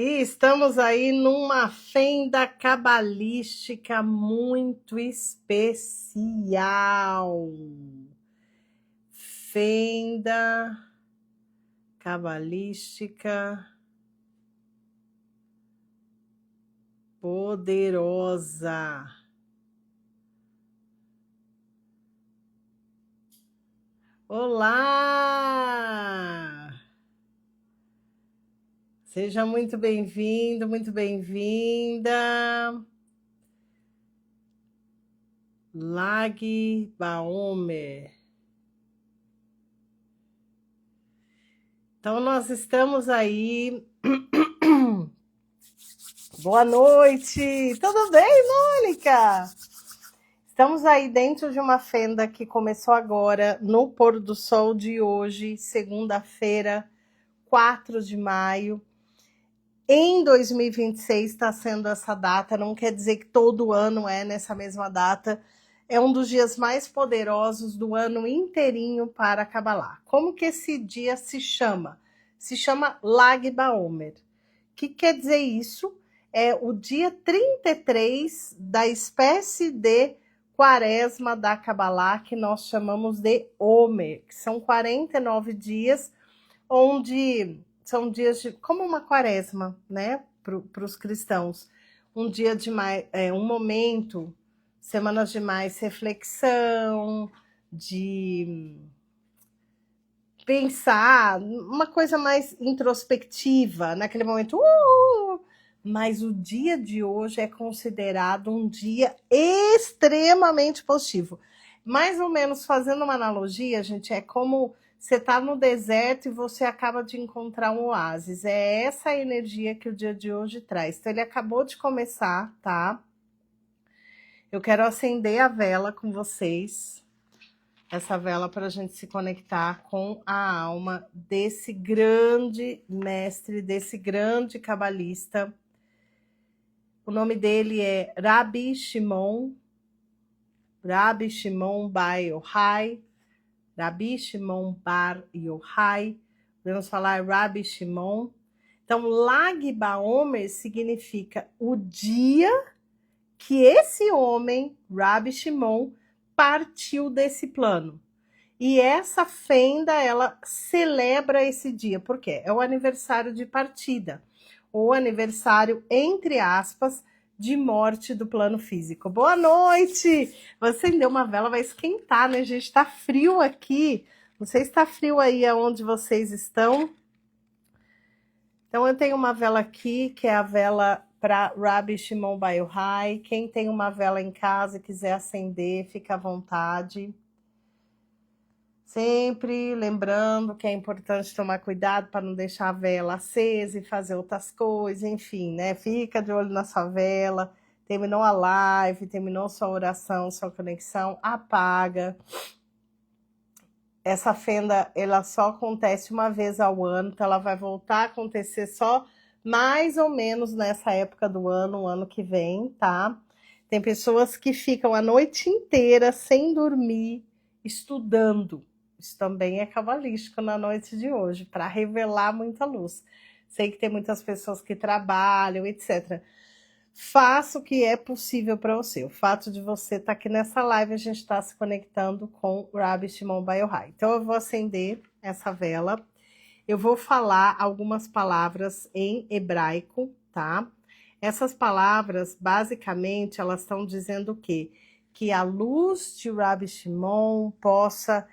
E estamos aí numa fenda cabalística muito especial. Fenda cabalística poderosa. Olá! Seja muito bem-vindo, muito bem-vinda. Lag Baomer. Então, nós estamos aí. Boa noite! Tudo bem, Mônica? Estamos aí dentro de uma fenda que começou agora, no pôr do sol de hoje, segunda-feira, 4 de maio. Em 2026 está sendo essa data, não quer dizer que todo ano é nessa mesma data. É um dos dias mais poderosos do ano inteirinho para Kabbalah. Como que esse dia se chama? Se chama Lag Baomer. O que quer dizer isso? É o dia 33 da espécie de quaresma da Kabbalah, que nós chamamos de Omer, que são 49 dias, onde são dias de, como uma quaresma, né, para os cristãos. Um dia de mais, um momento, semanas de mais reflexão, de pensar, uma coisa mais introspectiva, naquele momento, mas o dia de hoje é considerado um dia extremamente positivo. Mais ou menos fazendo uma analogia, gente, é como você está no deserto e você acaba de encontrar um oásis. É essa energia que o dia de hoje traz. Então, ele acabou de começar, tá? Eu quero acender a vela com vocês. Essa vela para a gente se conectar com a alma desse grande mestre, desse grande cabalista. O nome dele é Rabbi Shimon Bar Yochai, Rabbi Shimon Bar Yochai. Podemos falar Rabbi Shimon. Então, Lag Baomer significa o dia que esse homem, Rabbi Shimon, partiu desse plano. E essa fenda, ela celebra esse dia. Por quê? É o aniversário de partida. O aniversário, entre aspas, de morte do plano físico. Boa noite! Você acendeu uma vela, vai esquentar, né, gente? Tá frio aqui. Não sei se tá frio aí aonde vocês estão. Então, eu tenho uma vela aqui, que é a vela para Rabbi Shimon Bar Yochai. Quem tem uma vela em casa e quiser acender, fica à vontade. Sempre lembrando que é importante tomar cuidado para não deixar a vela acesa e fazer outras coisas, enfim, né? Fica de olho na sua vela. Terminou a live, terminou sua oração, sua conexão, apaga. Essa fenda, ela só acontece uma vez ao ano, então ela vai voltar a acontecer só mais ou menos nessa época do ano, o ano que vem, tá? Tem pessoas que ficam a noite inteira sem dormir, estudando. Isso também é cabalístico na noite de hoje, para revelar muita luz. Sei que tem muitas pessoas que trabalham, etc. Faça o que é possível para você. O fato de você estar aqui nessa live, a gente está se conectando com o Rabbi Shimon Bar Yochai. Então, eu vou acender essa vela. Eu vou falar algumas palavras em hebraico, tá? Essas palavras, basicamente, elas estão dizendo o quê? Que a luz de Rabbi Shimon possa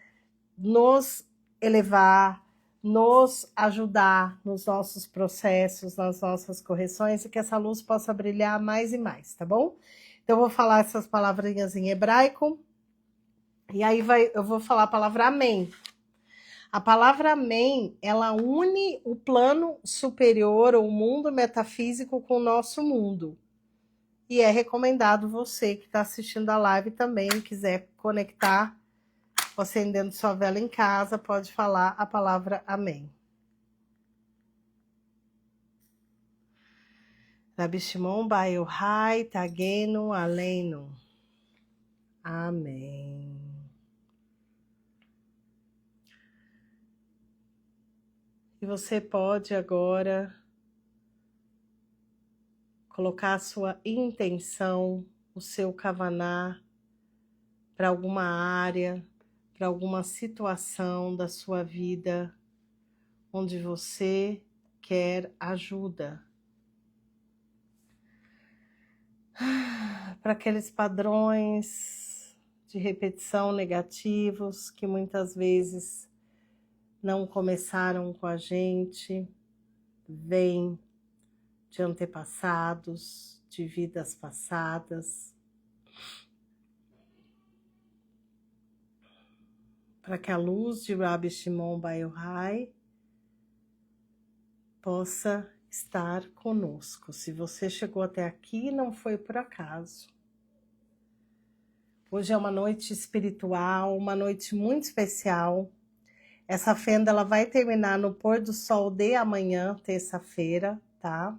nos elevar, nos ajudar nos nossos processos, nas nossas correções, e que essa luz possa brilhar mais e mais, tá bom? Então, eu vou falar essas palavrinhas em hebraico, e aí eu vou falar a palavra amém. A palavra amém, ela une o plano superior, ou o mundo metafísico, com o nosso mundo. E é recomendado você que está assistindo a live também, quiser conectar, acendendo sua vela em casa, pode falar a palavra amém. Rabbi Shimon Bar Yochai Tagenu Aleinu. Amém. E você pode agora colocar a sua intenção, o seu kavaná para alguma área, para alguma situação da sua vida onde você quer ajuda. Para aqueles padrões de repetição negativos que muitas vezes não começaram com a gente, vêm de antepassados, de vidas passadas. Para que a luz de Rabbi Shimon Bar Yochai possa estar conosco. Se você chegou até aqui, não foi por acaso. Hoje é uma noite espiritual, uma noite muito especial. Essa fenda ela vai terminar no pôr do sol de amanhã, terça-feira, tá?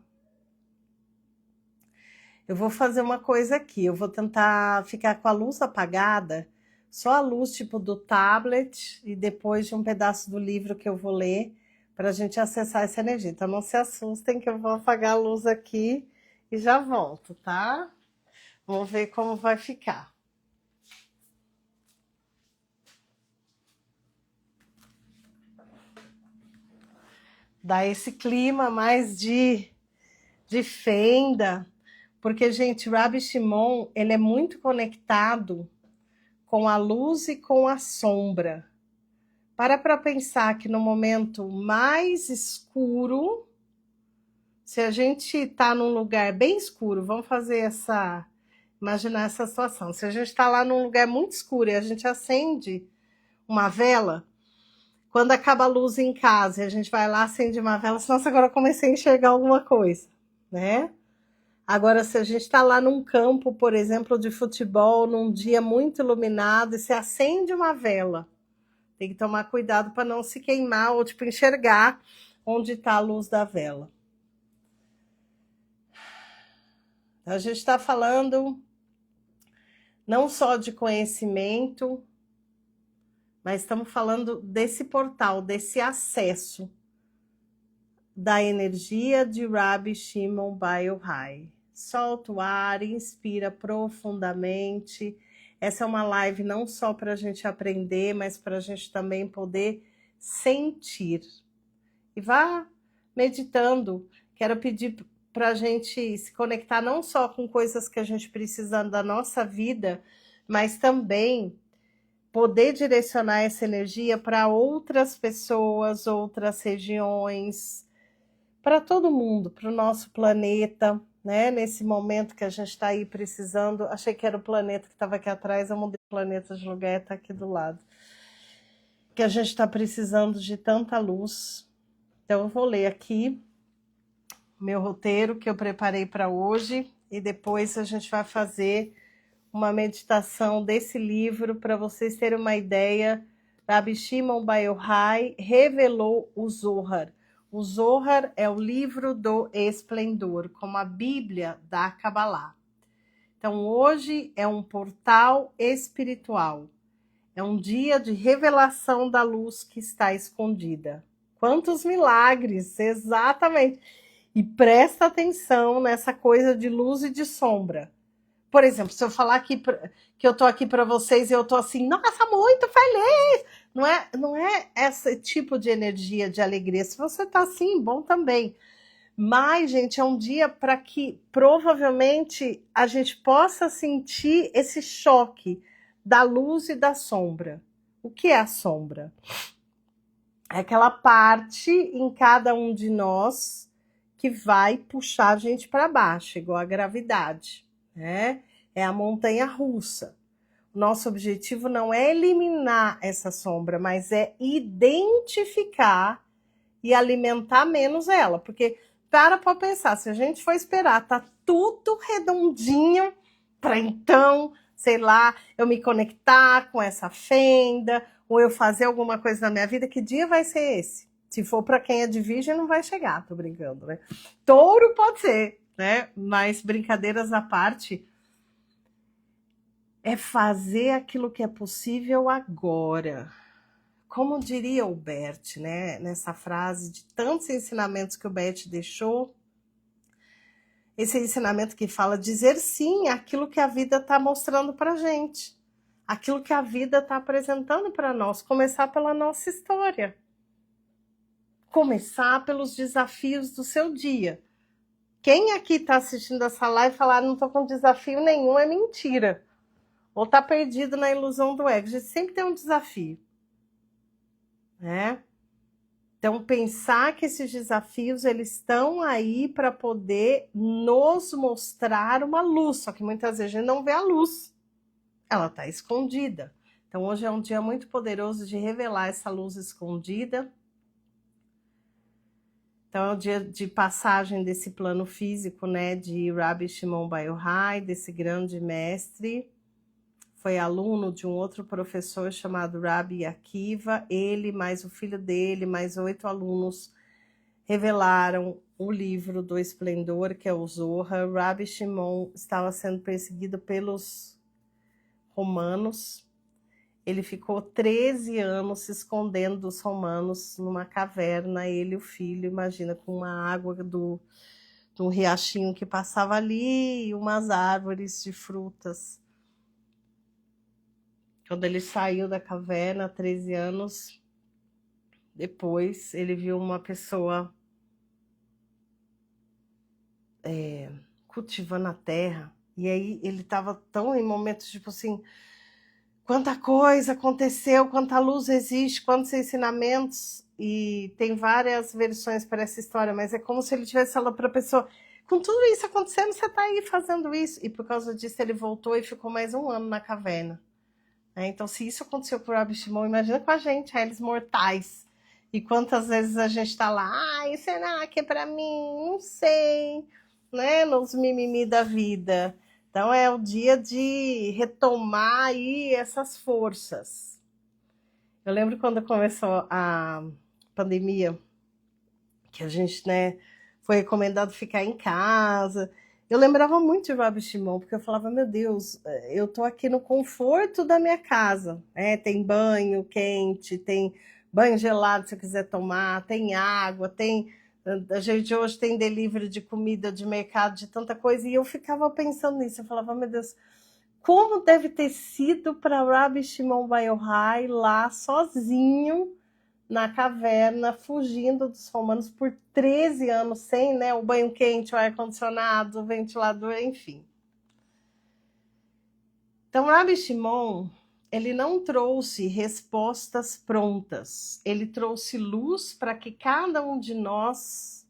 Eu vou fazer uma coisa aqui, eu vou tentar ficar com a luz apagada, só a luz tipo do tablet e depois de um pedaço do livro que eu vou ler, para a gente acessar essa energia. Então não se assustem que eu vou apagar a luz aqui e já volto, tá? Vamos ver como vai ficar. Dá esse clima mais de fenda, porque, gente, Rabbi Shimon, ele é muito conectado com a luz e com a sombra. Para pensar que no momento mais escuro, se a gente está num lugar bem escuro, vamos fazer imaginar essa situação. Se a gente está lá num lugar muito escuro e a gente acende uma vela, quando acaba a luz em casa e a gente vai lá, acende uma vela, nossa, agora eu comecei a enxergar alguma coisa, né? Agora, se a gente está lá num campo, por exemplo, de futebol, num dia muito iluminado, e se acende uma vela, tem que tomar cuidado para não se queimar ou tipo enxergar onde está a luz da vela. A gente está falando não só de conhecimento, mas estamos falando desse portal, desse acesso da energia de Rabbi Shimon Bar Yochai. Solta o ar, inspira profundamente. Essa é uma live não só para a gente aprender, mas para a gente também poder sentir. E vá meditando. Quero pedir para a gente se conectar não só com coisas que a gente precisa da nossa vida, mas também poder direcionar essa energia para outras pessoas, outras regiões, para todo mundo, para o nosso planeta, né? Nesse momento que a gente está aí precisando. Achei que era o planeta que estava aqui atrás, eu mudei o planeta de lugar, está aqui do lado. Que a gente está precisando de tanta luz. Então eu vou ler aqui meu roteiro que eu preparei para hoje e depois a gente vai fazer uma meditação desse livro para vocês terem uma ideia. Rabbi Shimon Bar Yochai revelou o Zohar. O Zohar é o livro do esplendor, como a Bíblia da Kabbalah. Então hoje é um portal espiritual. É um dia de revelação da luz que está escondida. Quantos milagres, exatamente. E presta atenção nessa coisa de luz e de sombra. Por exemplo, se eu falar aqui que eu tô aqui para vocês e eu tô assim, nossa, muito feliz. Não é esse tipo de energia de alegria. Se você tá assim, bom também. Mas, gente, é um dia para que provavelmente a gente possa sentir esse choque da luz e da sombra. O que é a sombra? É aquela parte em cada um de nós que vai puxar a gente para baixo, igual a gravidade, né? É a montanha russa. Nosso objetivo não é eliminar essa sombra, mas é identificar e alimentar menos ela, porque para pensar, se a gente for esperar, tá tudo redondinho para então, sei lá, eu me conectar com essa fenda, ou eu fazer alguma coisa na minha vida, que dia vai ser esse? Se for para quem é de virgem, não vai chegar, tô brincando, né? Touro pode ser, né? Mas brincadeiras à parte, é fazer aquilo que é possível agora. Como diria o Bert, né? Nessa frase de tantos ensinamentos que o Bert deixou, Esse ensinamento que fala dizer sim àquilo que a vida está mostrando para gente, aquilo que a vida está apresentando para nós, começar pela nossa história, começar pelos desafios do seu dia. Quem aqui está assistindo essa live e falar, não estou com desafio nenhum, é mentira. Ou está perdido na ilusão do ego. A gente sempre tem um desafio, né? Então, pensar que esses desafios, eles estão aí para poder nos mostrar uma luz, só que muitas vezes a gente não vê a luz, ela está escondida. Então, hoje é um dia muito poderoso de revelar essa luz escondida. Então, é o dia de passagem desse plano físico, né, de Rabbi Shimon Bar Yochai, desse grande mestre. Foi aluno de um outro professor chamado Rabbi Akiva. Ele, mais o filho dele, mais 8 alunos, revelaram o livro do esplendor, que é o Zohar. Rabbi Shimon estava sendo perseguido pelos romanos. Ele ficou 13 anos se escondendo dos romanos numa caverna, ele e o filho, imagina, com uma água do riachinho que passava ali e umas árvores de frutas. Quando ele saiu da caverna, 13 anos depois, ele viu uma pessoa cultivando a terra. E aí ele estava tão em momentos tipo assim, quanta coisa aconteceu, quanta luz existe, quantos ensinamentos. E tem várias versões para essa história, mas é como se ele tivesse falado para a pessoa, com tudo isso acontecendo, você está aí fazendo isso. E por causa disso ele voltou e ficou mais 1 ano na caverna. Então, se isso aconteceu com o Rabbi Shimon, imagina com a gente, réis mortais. E quantas vezes a gente está lá, será que é para mim? Não sei, né? Nos mimimi da vida. Então, é o dia de retomar aí essas forças. Eu lembro quando começou a pandemia, que a gente, né, foi recomendado ficar em casa. Eu lembrava muito de Rabbi Shimon, porque eu falava, meu Deus, eu tô aqui no conforto da minha casa, né? Tem banho quente, tem banho gelado se eu quiser tomar, tem água, tem... A gente hoje tem delivery de comida, de mercado, de tanta coisa, e eu ficava pensando nisso, eu falava, meu Deus, como deve ter sido para Rabbi Shimon Bar Yochai lá sozinho, na caverna, fugindo dos romanos por 13 anos, sem, né, o banho quente, o ar-condicionado, o ventilador, enfim. Então, Rabbi Shimon, ele não trouxe respostas prontas, ele trouxe luz para que cada um de nós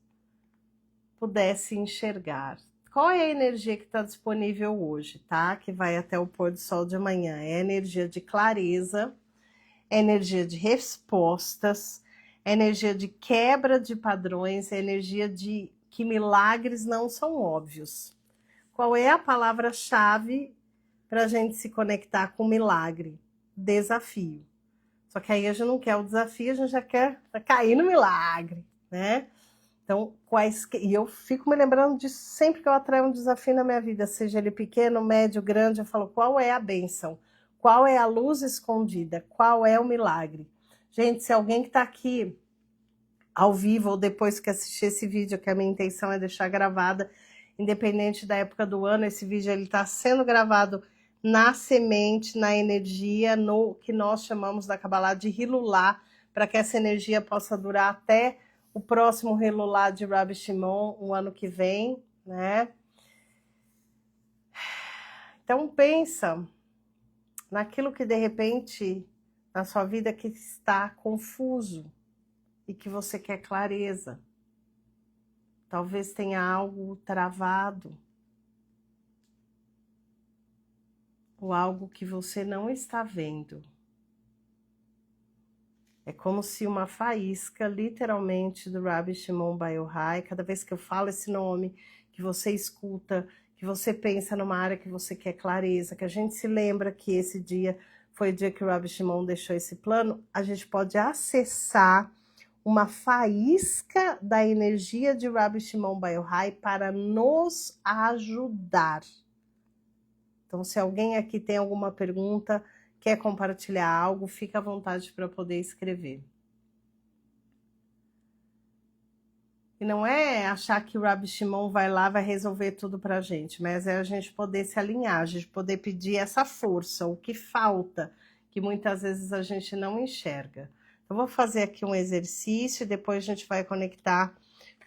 pudesse enxergar. Qual é a energia que está disponível hoje, tá? Que vai até o pôr do sol de amanhã. É a energia de clareza, é energia de respostas, é energia de quebra de padrões, é energia de que milagres não são óbvios. Qual é a palavra-chave para a gente se conectar com milagre? Desafio. Só que aí a gente não quer o desafio, a gente já quer cair no milagre, né? Então, e eu fico me lembrando disso sempre que eu atraio um desafio na minha vida, seja ele pequeno, médio, grande, eu falo, qual é a bênção? Qual é a luz escondida? Qual é o milagre? Gente, se alguém que está aqui ao vivo ou depois que assistir esse vídeo, que a minha intenção é deixar gravada, independente da época do ano, esse vídeo está sendo gravado na semente, na energia, no que nós chamamos da Kabbalah de Hilulá, para que essa energia possa durar até o próximo Hilulá de Rabbi Shimon, o ano que vem, né? Então pensa naquilo que de repente na sua vida que está confuso e que você quer clareza. Talvez tenha algo travado ou algo que você não está vendo. É como se uma faísca, literalmente, do Rabbi Shimon Bar Yochai, cada vez que eu falo esse nome, que você escuta, que você pensa numa área que você quer clareza, que a gente se lembra que esse dia foi o dia que o Rabbi Shimon deixou esse plano, a gente pode acessar uma faísca da energia de Rabbi Shimon Bar Yochai para nos ajudar. Então, se alguém aqui tem alguma pergunta, quer compartilhar algo, fica à vontade para poder escrever. E não é achar que o Rabi Shimon vai lá, vai resolver tudo pra gente, mas é a gente poder se alinhar, a gente poder pedir essa força, o que falta, que muitas vezes a gente não enxerga. Eu vou fazer aqui um exercício e depois a gente vai conectar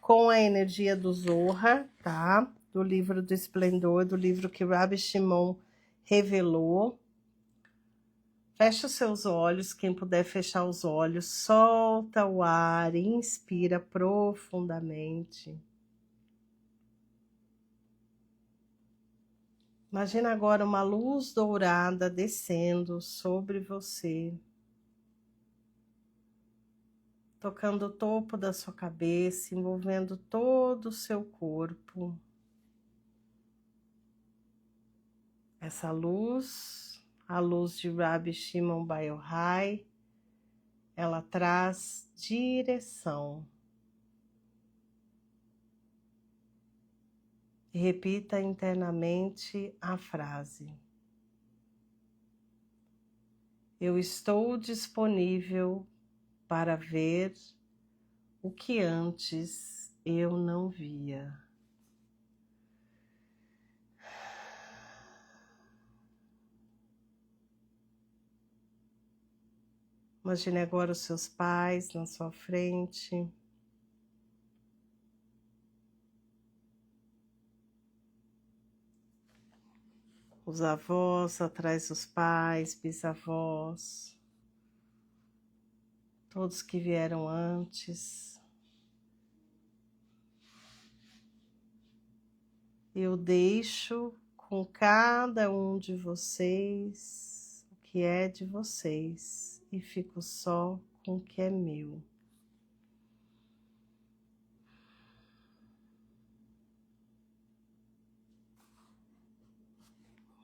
com a energia do Zohar, tá? Do livro do Esplendor, do livro que Rabi Shimon revelou. Fecha os seus olhos, quem puder fechar os olhos, solta o ar, inspira profundamente. Imagina agora uma luz dourada descendo sobre você, tocando o topo da sua cabeça, envolvendo todo o seu corpo. Essa luz, a luz de Rabi Shimon Bar Yochai, ela traz direção. E repita internamente a frase: eu estou disponível para ver o que antes eu não via. Imagine agora os seus pais na sua frente. Os avós atrás dos pais, bisavós. Todos que vieram antes. Eu deixo com cada um de vocês o que é de vocês e fico só com o que é meu.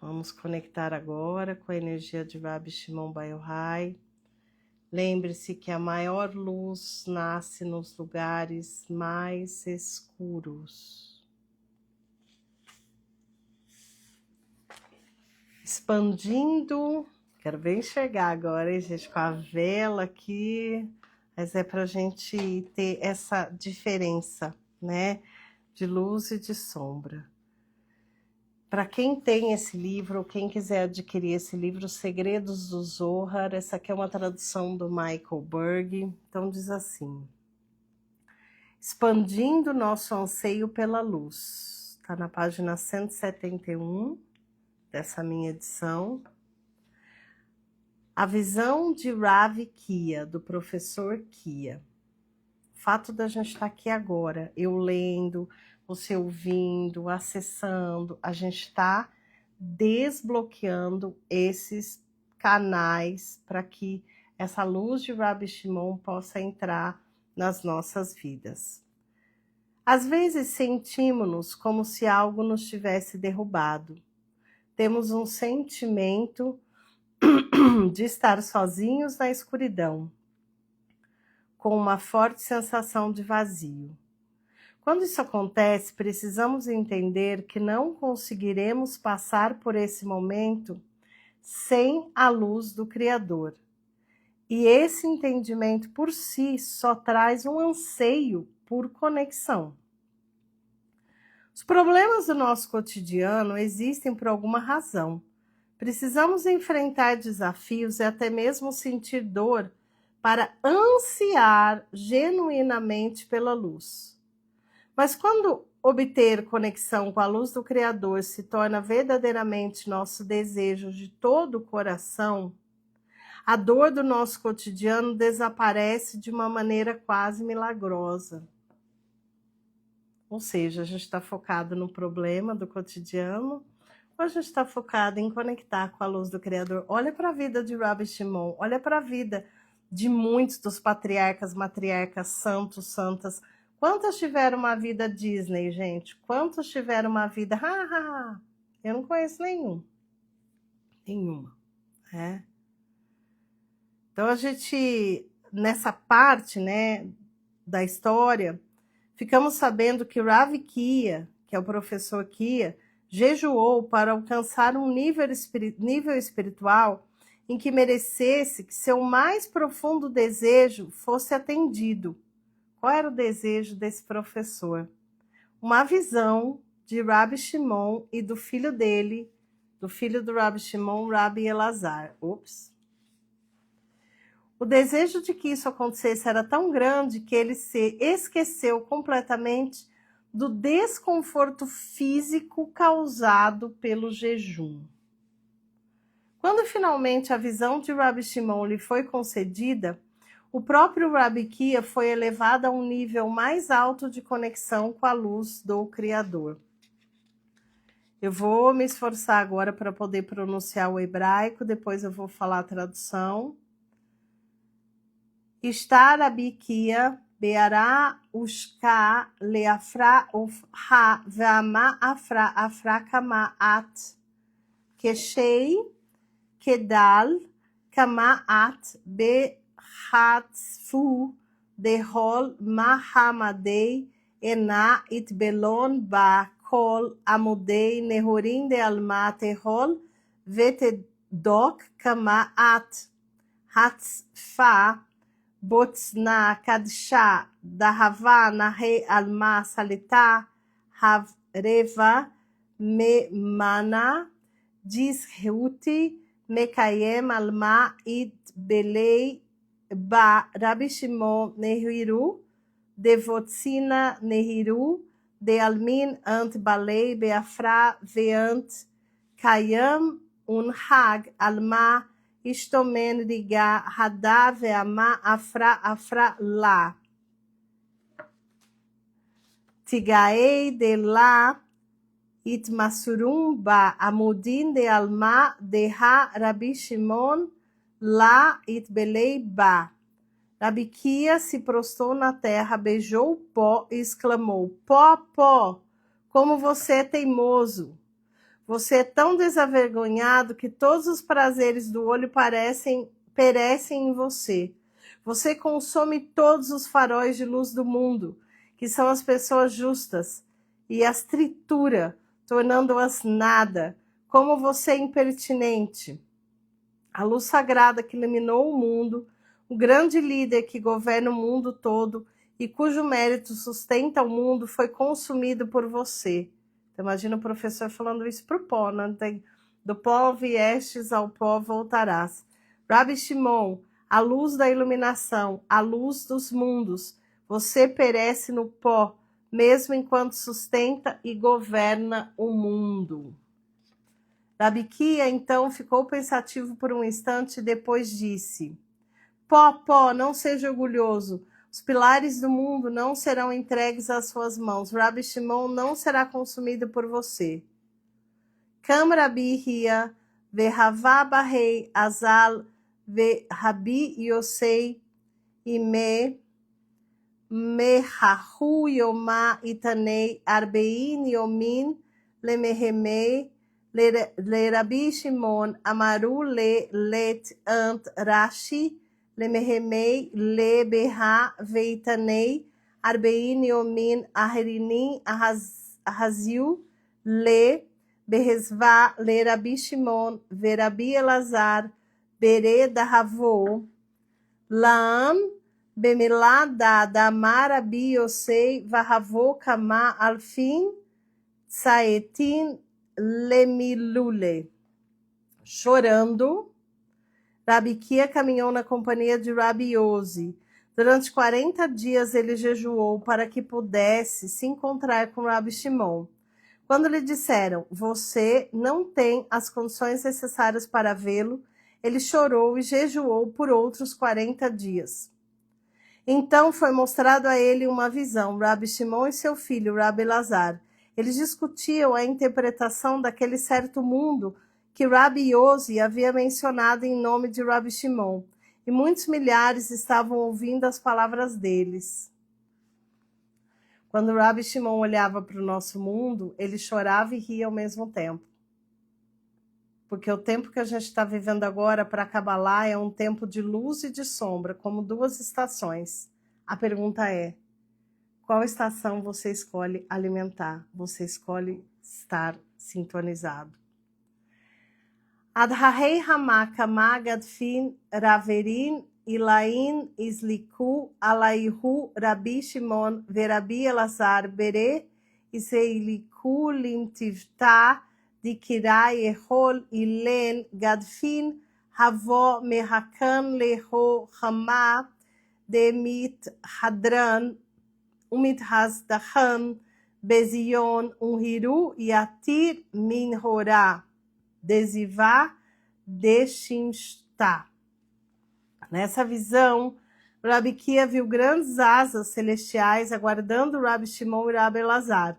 Vamos conectar agora com a energia de Rabi Shimon Bar Yochai. Lembre-se que a maior luz nasce nos lugares mais escuros. Expandindo, quero bem enxergar agora, hein, gente, com a vela aqui, mas é para a gente ter essa diferença, né, de luz e de sombra. Para quem tem esse livro, ou quem quiser adquirir esse livro, Segredos do Zohar, essa aqui é uma tradução do Michael Berg, então diz assim: expandindo nosso anseio pela luz, está na página 171 dessa minha edição. A visão de Rav Kia, do professor Kia. O fato da gente estar aqui agora, eu lendo, você ouvindo, acessando, a gente está desbloqueando esses canais para que essa luz de Rabi Shimon possa entrar nas nossas vidas. Às vezes sentimos-nos como se algo nos tivesse derrubado. Temos um sentimento de estar sozinhos na escuridão, com uma forte sensação de vazio. Quando isso acontece, precisamos entender que não conseguiremos passar por esse momento sem a luz do Criador. E esse entendimento por si só traz um anseio por conexão. Os problemas do nosso cotidiano existem por alguma razão. Precisamos enfrentar desafios e até mesmo sentir dor para ansiar genuinamente pela luz. Mas quando obter conexão com a luz do Criador se torna verdadeiramente nosso desejo de todo o coração, a dor do nosso cotidiano desaparece de uma maneira quase milagrosa. Ou seja, a gente está focado no problema do cotidiano, ou a gente está focado em conectar com a luz do Criador. Olha para a vida de Rabi Shimon, olha para a vida de muitos dos patriarcas, matriarcas, santos, santas. Quantas tiveram uma vida Disney, gente? Quantos tiveram uma vida... Eu não conheço nenhum. Nenhuma. É. Então, a gente, nessa parte, né, da história, ficamos sabendo que Rav Kia, que é o professor Kia, jejuou para alcançar um nível espiritual em que merecesse que seu mais profundo desejo fosse atendido, Qual era o desejo desse professor? Uma visão de Rabi Shimon e do filho dele, do filho do Rabi Shimon, Rabi Elazar. O desejo de que isso acontecesse era tão grande que ele se esqueceu completamente do desconforto físico causado pelo jejum. Quando finalmente a visão de Rabi Shimon lhe foi concedida, o próprio Rabi Kia foi elevado a um nível mais alto de conexão com a luz do Criador. Eu vou me esforçar agora para poder pronunciar o hebraico, depois eu vou falar a tradução. Estar Rabi Kia, Beara Ushka, Leafra Ufha, Vama Afra, Afra Kama At, Keshei, Kedal, Kama At, Be Hatzfu, Dehol, Mahamadei, Ena, Itbelon, Ba, Kol, Amudei, Nehorim de Alma, Tehol, Vetedok, Kama At, Hatzfa, Botsna, Kadsha, Dahava, Nahe, Alma, Salita, Havreva, Memana, Dizheuti, Mekayem, Alma, Id, Belei, Ba, Rabi Shimon, Nehiru, Devotsina, Nehiru, De Almin, Ant, Balei, Beafra, Veant, Kayam, Unhag, Alma, Istomen, Riga, Hadá, Veamá, Afra, Lá. Tigaei, de Lá, Itmasurum, Ba, Amudin, de Alma, de Ha, Rabi Shimon, Lá, Itbelei, Ba. Rabi Kia se prostrou na terra, beijou o pó e exclamou: Pó, pó, como você é teimoso! Você é tão desavergonhado que todos os prazeres do olho perecem em você. Você consome todos os faróis de luz do mundo, que são as pessoas justas, e as tritura, tornando-as nada. Como você é impertinente! A luz sagrada que iluminou o mundo, o grande líder que governa o mundo todo e cujo mérito sustenta o mundo, foi consumido por você. Então, imagina o professor falando isso para o pó, né? Do pó viestes, ao pó voltarás. Rabi Shimon, a luz da iluminação, a luz dos mundos, você perece no pó, mesmo enquanto sustenta e governa o mundo. Rabi Kia, então, ficou pensativo por um instante e depois disse: Pó, pó, não seja orgulhoso. Os pilares do mundo não serão entregues às suas mãos. Rabi Shimon não será consumido por você. Kam Rabi Hia, Vehavá Barrei, Azal, Rabi Yosei, Ime, Mehahu Yomá Itanei, Arbein Yomin, Lemehemei, Le Rabi Shimon, Amaru Le Let Ant Rashi, Lemehemei, Le Beha Veitanei, Arbein Yomin, Aherinim, Ahazil, Le Behezvá, Le Rabi Shimon, Verabi Elazar, Bere Dahavô, Laam, Bemelá da Marabi Yosei, Vahavô Kama Alfim, Saetin, Lemilule. Chorando, Rabi Kia caminhou na companhia de Rabi Yose. Durante 40 dias ele jejuou para que pudesse se encontrar com Rabi Shimon. Quando lhe disseram, você não tem as condições necessárias para vê-lo, ele chorou e jejuou por outros 40 dias. Então foi mostrado a ele uma visão, Rabi Shimon e seu filho, Rabi Elazar. Eles discutiam a interpretação daquele certo mundo que Rabi Yose havia mencionado em nome de Rabi Shimon, e muitos milhares estavam ouvindo as palavras deles. Quando Rabi Shimon olhava para o nosso mundo, ele chorava e ria ao mesmo tempo. Porque o tempo que a gente está vivendo agora para Kabbalah é um tempo de luz e de sombra, como duas estações. A pergunta é: qual estação você escolhe alimentar? Você escolhe estar sintonizado. Adhahei Hamaka Magadfin Raverin Ilain Isliku Alaihu Rabi Shimon Verabi Elazar Bere Iseiliku Limtivta Dikirai Ehol Ilen Gadfin Havo Mehakan Leho Hama Demit Hadran Umit Hasdahan Bezion Unhiru Yatir Minhorá Desivá Deshimsta. Nessa visão, Rabi Kia viu grandes asas celestiais aguardando Rabi Shimon e Rabi Elazar.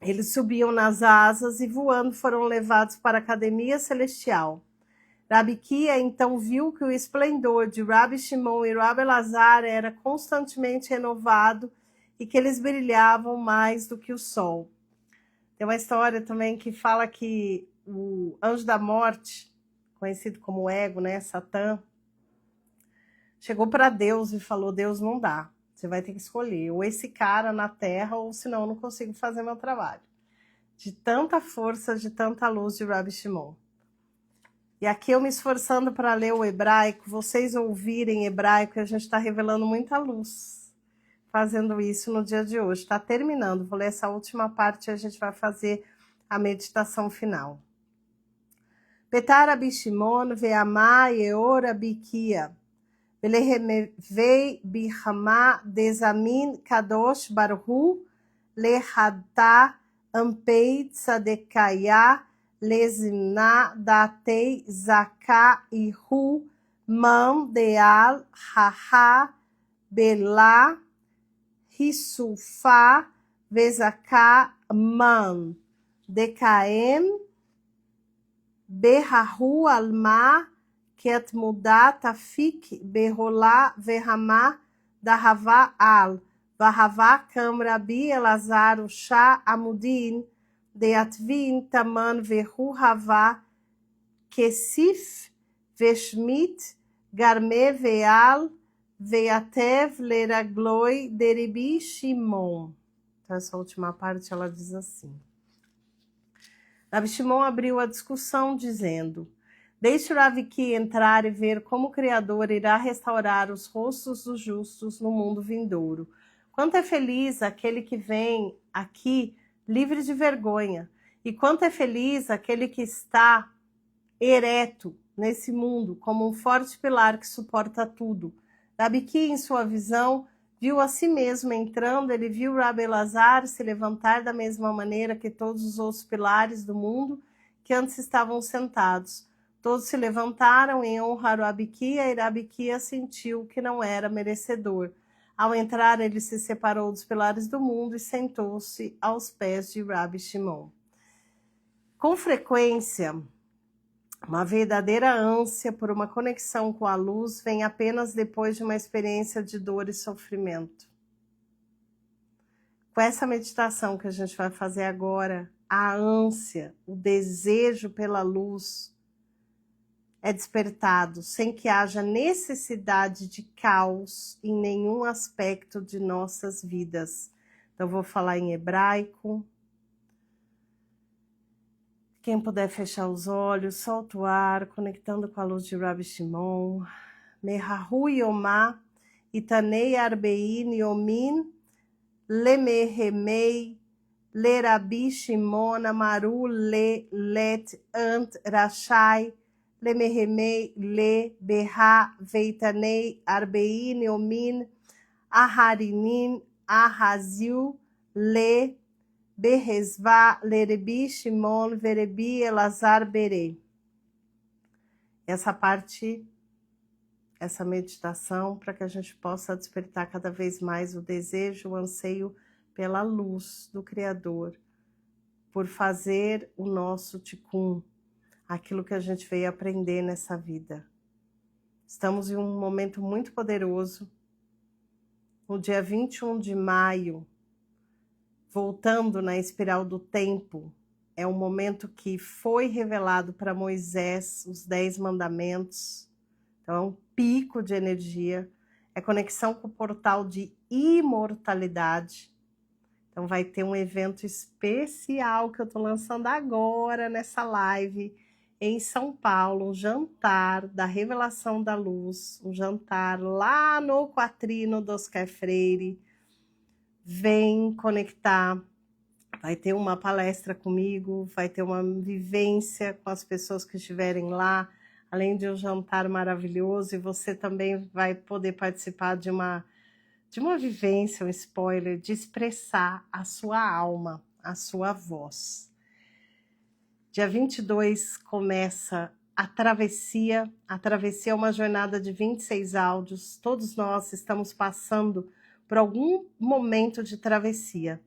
Eles subiam nas asas e voando foram levados para a academia celestial. Rabi Kia então viu que o esplendor de Rabi Shimon e Rabi Elazar era constantemente renovado e que eles brilhavam mais do que o sol. Tem uma história também que fala que o anjo da morte, conhecido como ego, né, Satã, chegou para Deus e falou: Deus, não dá, você vai ter que escolher ou esse cara na terra ou senão eu não consigo fazer meu trabalho. De tanta força, de tanta luz de Rabi Shimon. E aqui eu me esforçando para ler o hebraico, vocês ouvirem hebraico, a gente está revelando muita luz, fazendo isso no dia de hoje. Está terminando, vou ler essa última parte e a gente vai fazer a meditação final. Petar Rabi Shimon ve'amá yeor Rabi Kia. Velehemevei bihama dezamin kadosh barhu lehadta ampei tzadekaya lezimna datei zaka ihu mam deal haha bela hisufa vezaka man dekaem behahu alma Ket mudat afik berolá verramá dahava al vahavá kam Rabi Elazar usha amudin deatvin taman verhu havá kesif veshmit garme veal veatev leragloi deribi Shimon. Então essa última parte ela diz assim. Rabi Shimon abriu a discussão dizendo: deixe o Rabi Kia entrar e ver como o Criador irá restaurar os rostos dos justos no mundo vindouro. Quanto é feliz aquele que vem aqui livre de vergonha, e quanto é feliz aquele que está ereto nesse mundo, como um forte pilar que suporta tudo. Rabi Kia, em sua visão, viu a si mesmo entrando, ele viu Rabi Elazar se levantar da mesma maneira que todos os outros pilares do mundo que antes estavam sentados. Todos se levantaram em honra a Rabi Kia e Rabi Kia sentiu que não era merecedor. Ao entrar, ele se separou dos pilares do mundo e sentou-se aos pés de Rabi Shimon. Com frequência, uma verdadeira ânsia por uma conexão com a luz vem apenas depois de uma experiência de dor e sofrimento. Com essa meditação que a gente vai fazer agora, a ânsia, o desejo pela luz é despertado sem que haja necessidade de caos em nenhum aspecto de nossas vidas. Então, vou falar em hebraico. Quem puder fechar os olhos, solta o ar, conectando com a luz de Rabi Shimon. Mehahu yomá, itanei arbein yomin, lemehemei, le Rabi Shimon amaru le let ant rashai, lemehemei le beha veitanei arbein yomin, aharinin ahaziu le Behezvá lerebi Shimon verebi Elazar bere. Essa parte, essa meditação, para que a gente possa despertar cada vez mais o desejo, o anseio pela luz do Criador, por fazer o nosso tikkun, aquilo que a gente veio aprender nessa vida. Estamos em um momento muito poderoso. No dia 21 de maio, voltando na espiral do tempo, é um momento que foi revelado para Moisés os 10 mandamentos. Então é um pico de energia, é conexão com o portal de imortalidade. Então vai ter um evento especial que eu estou lançando agora nessa live, em São Paulo, um jantar da Revelação da Luz, um jantar lá no Quatrino do Oscar Freire. Vem conectar, vai ter uma palestra comigo, vai ter uma vivência com as pessoas que estiverem lá, além de um jantar maravilhoso, e você também vai poder participar de uma vivência, um spoiler, de expressar a sua alma, a sua voz. Dia 22 começa a travessia. A travessia é uma jornada de 26 áudios. Todos nós estamos passando por algum momento de travessia.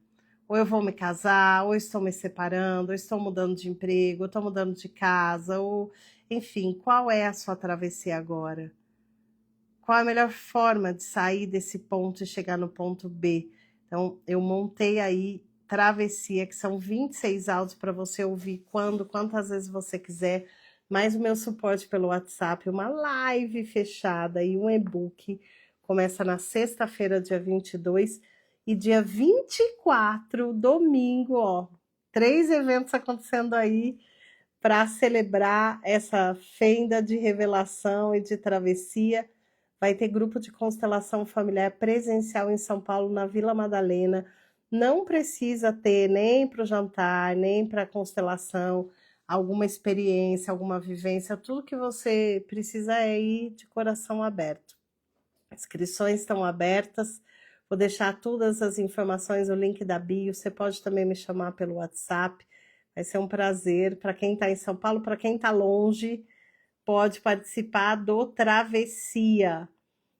Ou eu vou me casar, ou estou me separando, ou estou mudando de emprego, ou estou mudando de casa, ou enfim, qual é a sua travessia agora? Qual a melhor forma de sair desse ponto e chegar no ponto B? Então, eu montei aí travessia, que são 26 áudios para você ouvir quantas vezes você quiser, mais o meu suporte pelo WhatsApp, uma live fechada e um e-book. Começa na sexta-feira, dia 22, e dia 24, domingo, ó, 3 eventos acontecendo aí para celebrar essa fenda de revelação e de travessia. Vai ter grupo de constelação familiar presencial em São Paulo, na Vila Madalena. Não precisa ter nem para o jantar, nem para a constelação, alguma experiência, alguma vivência. Tudo que você precisa é ir de coração aberto. Inscrições estão abertas. Vou deixar todas as informações, o link da bio. Você pode também me chamar pelo WhatsApp. Vai ser um prazer. Para quem está em São Paulo, para quem está longe, pode participar do Travessia.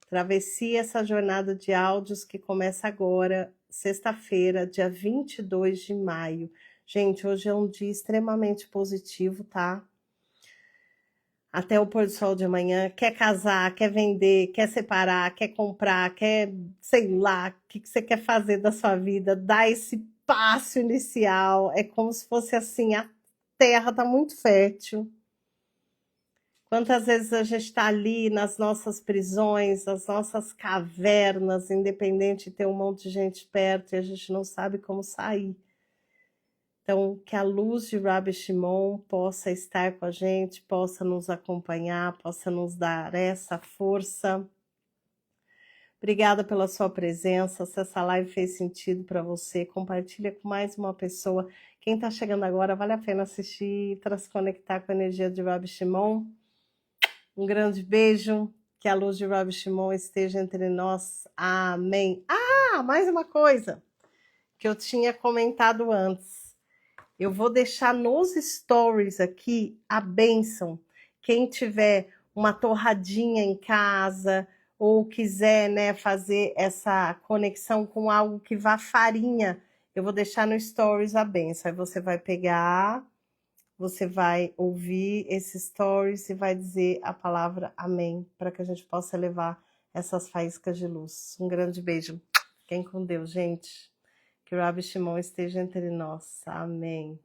Travessia, essa jornada de áudios que começa agora, sexta-feira, dia 22 de maio. Gente, hoje é um dia extremamente positivo, tá? Até o pôr do sol de amanhã. Quer casar, quer vender, quer separar, quer comprar, quer, sei lá, o que você quer fazer da sua vida, dá esse passo inicial. É como se fosse assim, a terra tá muito fértil. Quantas vezes a gente está ali nas nossas prisões, nas nossas cavernas, independente de ter um monte de gente perto e a gente não sabe como sair. Então, que a luz de Rabbi Shimon possa estar com a gente, possa nos acompanhar, possa nos dar essa força. Obrigada pela sua presença. Se essa live fez sentido para você, compartilha com mais uma pessoa. Quem está chegando agora, vale a pena assistir para se conectar com a energia de Rabbi Shimon. Um grande beijo, que a luz de Rabbi Shimon esteja entre nós. Amém. Ah, mais uma coisa que eu tinha comentado antes. Eu vou deixar nos stories aqui a bênção. Quem tiver uma torradinha em casa ou quiser, né, fazer essa conexão com algo que vá farinha, eu vou deixar no stories a bênção. Aí você vai pegar... Você vai ouvir esses stories e vai dizer a palavra amém, para que a gente possa levar essas faíscas de luz. Um grande beijo. Fiquem com Deus, gente. Que o Rabbi Shimon esteja entre nós. Amém.